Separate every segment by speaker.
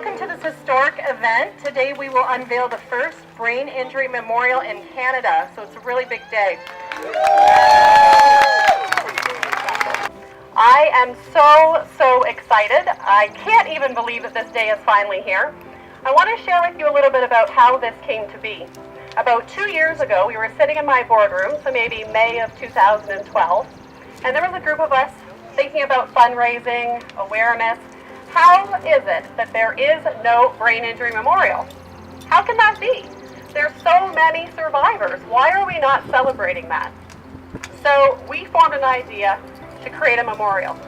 Speaker 1: welcome to this historic event. Today we will unveil the first brain injury memorial in Canada, so it's a really big day. I am so excited. I can't even believe that this day is finally here. I want to share with you a little bit about how this came to be. About 2 years ago, we were sitting in my boardroom, so maybe May of 2012, and there was a group of us thinking about fundraising, awareness. How is it that there is no brain injury memorial? How can that be? There's so many survivors. Why are we not celebrating that? So we formed an idea to create a memorial.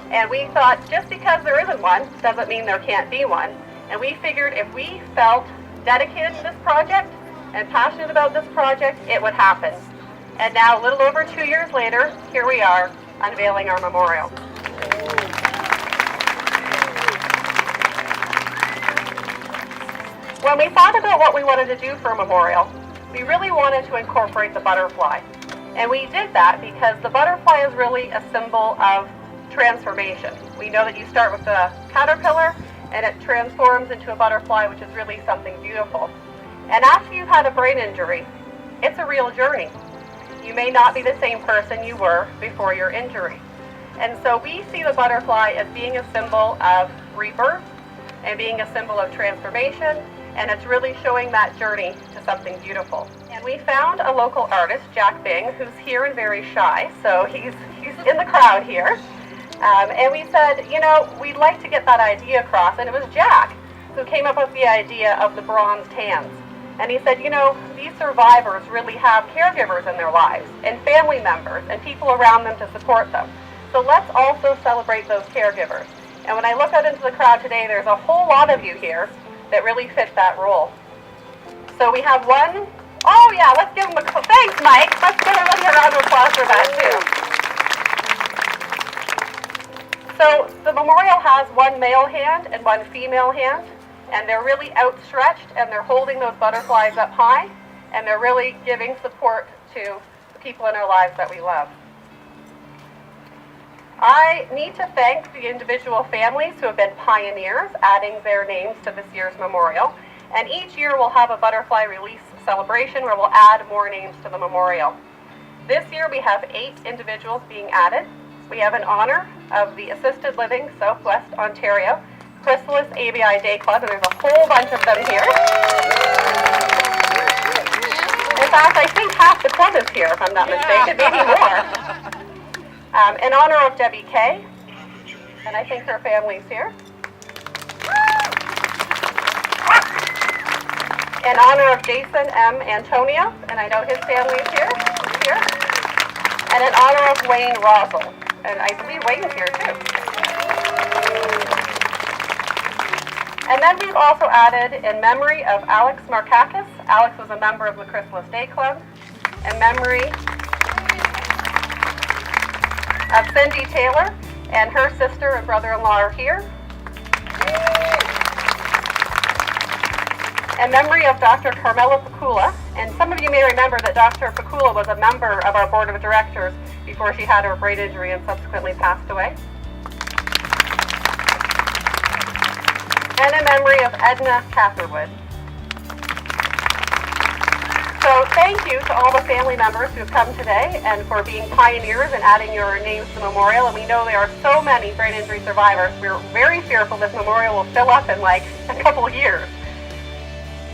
Speaker 1: And we thought just because there isn't one doesn't mean there can't be one. And we figured if we felt dedicated to this project and passionate about this project, it would happen. And now, a little over 2 years later, here we are, unveiling our memorial. When we thought about what we wanted to do for a memorial, we really wanted to incorporate the butterfly. And we did that because the butterfly is really a symbol of transformation. We know that you start with the caterpillar and it transforms into a butterfly, which is really something beautiful. And after you've had a brain injury, it's a real journey. You may not be the same person you were before your injury. And so we see the butterfly as being a symbol of rebirth and being a symbol of transformation, and it's really showing that journey to something beautiful. And we found a local artist, Jack Byng, who's here and very shy, so he's in the crowd here. And we said, you know, we'd like to get that idea across, and it was Jack who came up with the idea of the bronzed hands. And he said, you know, these survivors really have caregivers in their lives, and family members, and people around them to support them. So let's also celebrate those caregivers. And when I look out into the crowd today, there's a whole lot of you here that really fit that role. So we have one, oh yeah, let's give him a, thanks Mike, let's give him a round of applause for that too. So the memorial has one male hand and one female hand, and they're really outstretched and they're holding those butterflies up high, and they're really giving support to the people in our lives that we love. I need to thank the individual families who have been pioneers, adding their names to this year's memorial. And each year we'll have a butterfly release celebration where we'll add more names to the memorial. This year we have 8 individuals being added. We have in honor of the Assisted Living Southwest Ontario Chrysalis ABI Day Club, and there's a whole bunch of them here. In fact, I think half the club is here, if I'm not mistaken, maybe more. In honor of Debbie K, and I think her family's here. In honor of Jason M. Antonio, and I know his family is here. And in honor of Wayne Rosel, and I believe Wayne's here too. And then we've also added in memory of Alex Markakis. Alex was a member of the Chrysalis Day Club. In memory of Cindy Taylor, and her sister and brother-in-law are here. In memory of Dr. Carmela Pacula, and some of you may remember that Dr. Pacula was a member of our board of directors before she had her brain injury and subsequently passed away. And in memory of Edna Catherwood. So thank you to all the family members who have come today and for being pioneers and adding your names to the memorial. And we know there are so many brain injury survivors. We're very fearful this memorial will fill up in like a couple of years.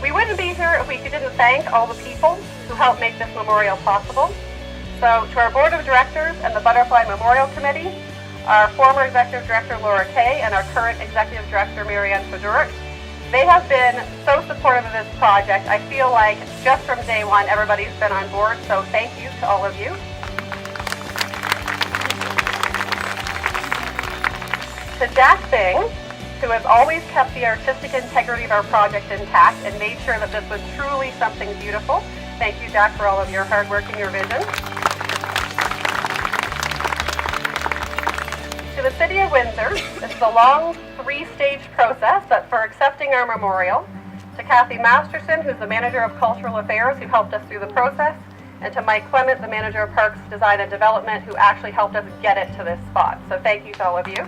Speaker 1: We wouldn't be here if we didn't thank all the people who helped make this memorial possible. So to our board of directors and the Butterfly Memorial Committee, our former executive director Laura Kay and our current executive director Marianne Fedoruk, they have been so supportive of this project. I feel like just from day one, everybody's been on board, so thank you to all of you. To Jack Byng, who has always kept the artistic integrity of our project intact and made sure that this was truly something beautiful. Thank you, Jack, for all of your hard work and your vision. To the City of Windsor, this is a long 3-stage process, but for accepting our memorial. To Kathy Masterson, who's the Manager of Cultural Affairs, who helped us through the process. And to Mike Clement, the Manager of Parks Design and Development, who actually helped us get it to this spot. So thank you to all of you.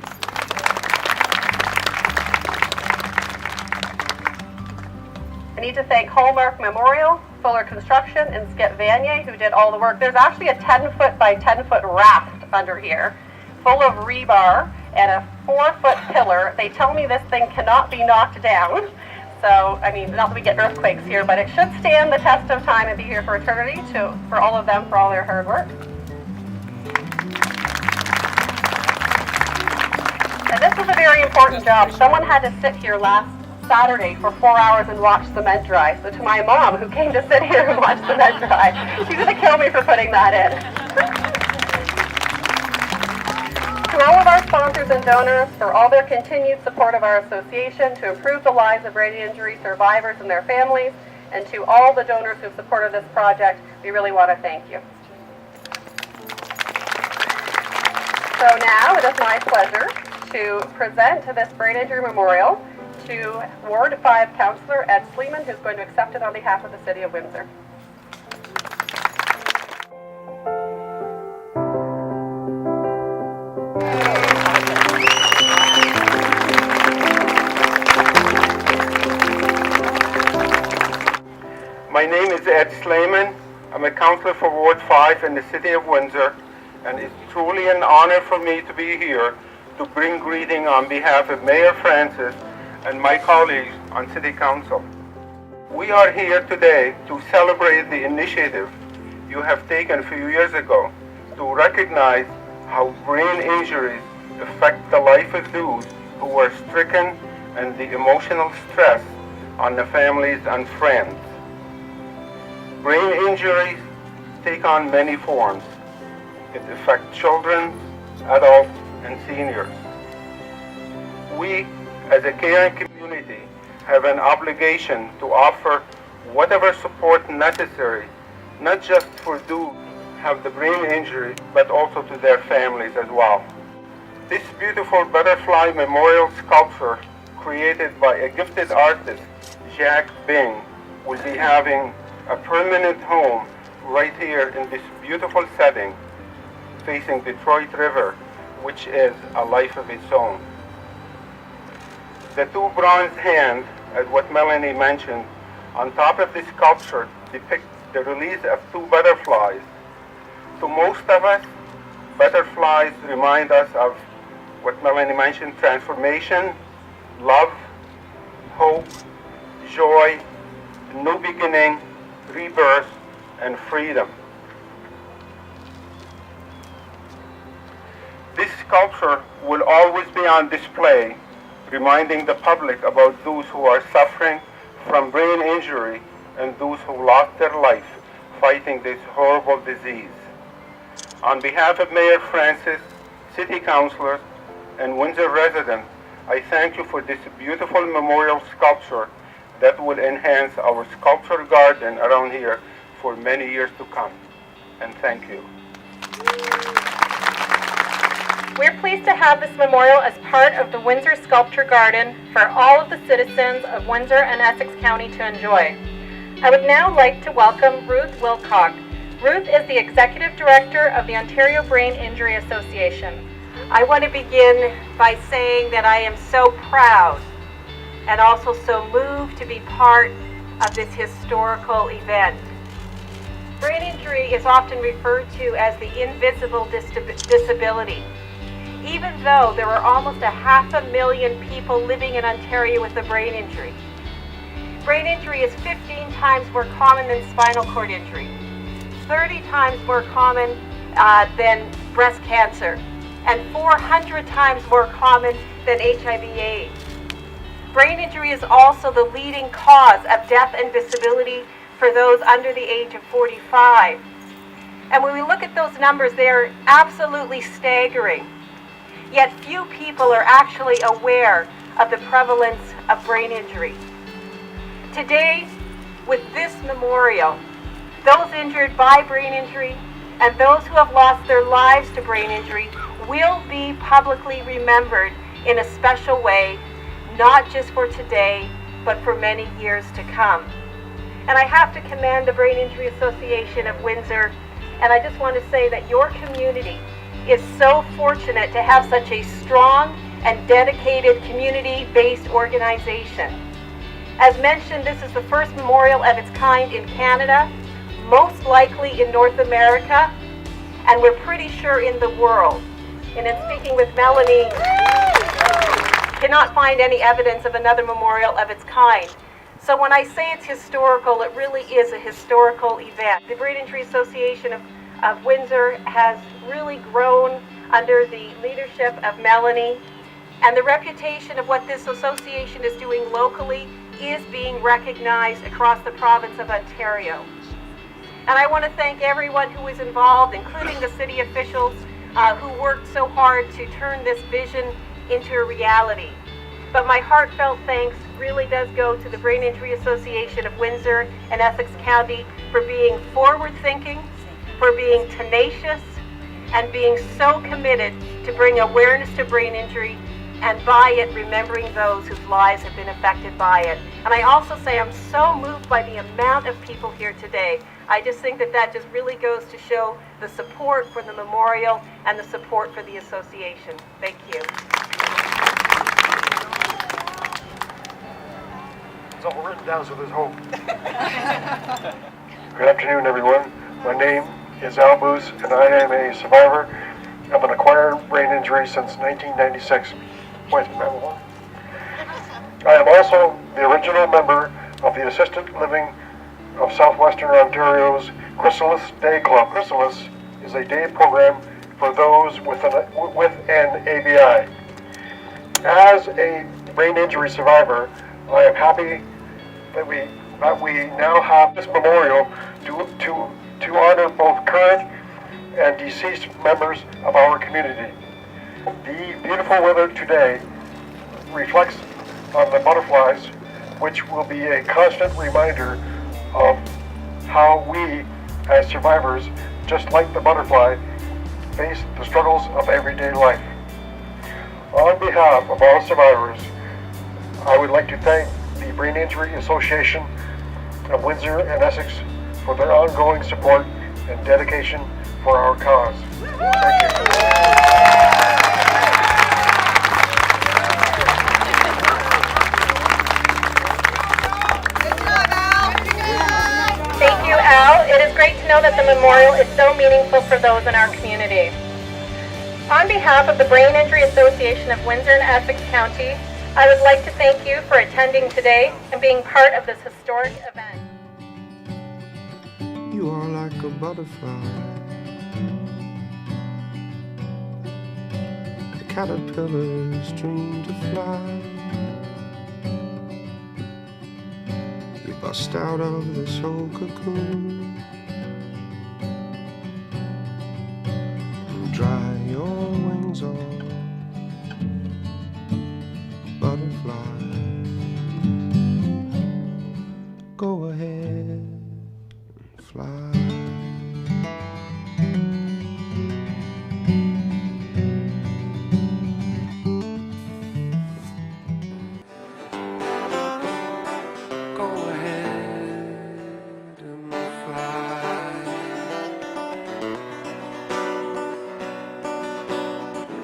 Speaker 1: need to thank Hallmark Memorial, Fuller Construction, and Skip Vanier, who did all the work. There's actually a 10-foot by 10-foot raft under here, full of rebar and a 4-foot pillar. They tell me this thing cannot be knocked down. So, I mean, not that we get earthquakes here, but it should stand the test of time and be here for eternity for all of them, for all their hard work. And this was a very important job. Someone had to sit here last Saturday for 4 hours and watch cement dry. So to my mom, who came to sit here and watch cement dry, she's going to kill me for putting that in. To all of our sponsors and donors for all their continued support of our association to improve the lives of brain injury survivors and their families, and to all the donors who have supported this project, we really want to thank you. So now it is my pleasure to present this brain injury memorial to Ward 5 Councillor Ed Sleeman, who's going to accept it on behalf of the City of Windsor.
Speaker 2: My name is Ed Sleeman. I'm a councillor for Ward 5 in the City of Windsor, and it's truly an honor for me to be here to bring greeting on behalf of Mayor Francis and my colleagues on City Council. We are here today to celebrate the initiative you have taken a few years ago to recognize how brain injuries affect the life of those who were stricken and the emotional stress on the families and friends. Brain injuries take on many forms. It affects children, adults, and seniors. We, as a caring community, have an obligation to offer whatever support necessary, not just for those who have the brain injury, but also to their families as well. This beautiful butterfly memorial sculpture, created by a gifted artist, Jack Byng, will be having a permanent home right here in this beautiful setting facing Detroit River, which is a life of its own. The two bronze hands, as what Melanie mentioned, on top of this sculpture depict the release of two butterflies. To most of us, butterflies remind us of what Melanie mentioned: transformation, love, hope, joy, new beginning, rebirth, and freedom. This sculpture will always be on display, reminding the public about those who are suffering from brain injury and those who lost their life fighting this horrible disease. On behalf of Mayor Francis, City Councillors, and Windsor residents, I thank you for this beautiful memorial sculpture that will enhance our sculpture garden around here for many years to come. And thank you.
Speaker 1: We're pleased to have this memorial as part of the Windsor Sculpture Garden for all of the citizens of Windsor and Essex County to enjoy. I would now like to welcome Ruth Wilcock. Ruth is the Executive Director of the Ontario Brain Injury Association.
Speaker 3: I want to begin by saying that I am so proud and also so moved to be part of this historical event. Brain injury is often referred to as the invisible disability. Even though there are almost 500,000 people living in Ontario with a brain injury. Brain injury is 15 times more common than spinal cord injury, 30 times more common than breast cancer, and 400 times more common than HIV/AIDS. Brain injury is also the leading cause of death and disability for those under the age of 45. And when we look at those numbers, they are absolutely staggering. Yet few people are actually aware of the prevalence of brain injury. Today, with this memorial, those injured by brain injury and those who have lost their lives to brain injury will be publicly remembered in a special way, not just for today, but for many years to come. And I have to commend the Brain Injury Association of Windsor, and I just want to say that your community is so fortunate to have such a strong and dedicated community-based organization. As mentioned, this is the first memorial of its kind in Canada, most likely in North America, and we're pretty sure in the world. And in speaking with Melanie, cannot find any evidence of another memorial of its kind. So when I say it's historical, it really is a historical event. The Brain Injury Association of Windsor has really grown under the leadership of Melanie, and the reputation of what this association is doing locally is being recognized across the province of Ontario. And I want to thank everyone who was involved, including the city officials who worked so hard to turn this vision into a reality. But my heartfelt thanks really does go to the Brain Injury Association of Windsor and Essex County for being forward-thinking, for being tenacious, and being so committed to bring awareness to brain injury, and by it, remembering those whose lives have been affected by it. And I also say I'm so moved by the amount of people here today. I just think that just really goes to show the support for the memorial and the support for the association. Thank you.
Speaker 4: It's all written down, so there's hope.
Speaker 5: Good afternoon, everyone. My name is Al Boos, and I am a survivor of an acquired brain injury since 1996. I am also the original member of the Assisted Living of Southwestern Ontario's Chrysalis Day Club. Chrysalis is a day program for those with an ABI. As a brain injury survivor, I am happy that we now have this memorial to honor both current and deceased members of our community. The beautiful weather today reflects on the butterflies, which will be a constant reminder of how we, as survivors, just like the butterfly, face the struggles of everyday life. On behalf of all survivors, I would like to thank the Brain Injury Association of Windsor and Essex for their ongoing support and dedication for our cause. Thank you.
Speaker 1: Thank you, Al. It is great to know that the memorial is so meaningful for those in our community. On behalf of the Brain Injury Association of Windsor and Essex County, I would like to thank you for attending today and being part of this historic event.
Speaker 6: You are like a butterfly, the caterpillar's dream to fly. You bust out of this whole cocoon and dry your wings off, butterfly. Go ahead and fly.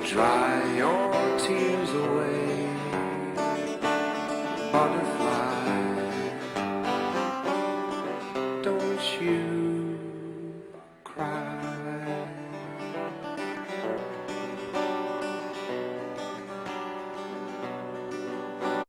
Speaker 6: Dry your tears away, butterfly.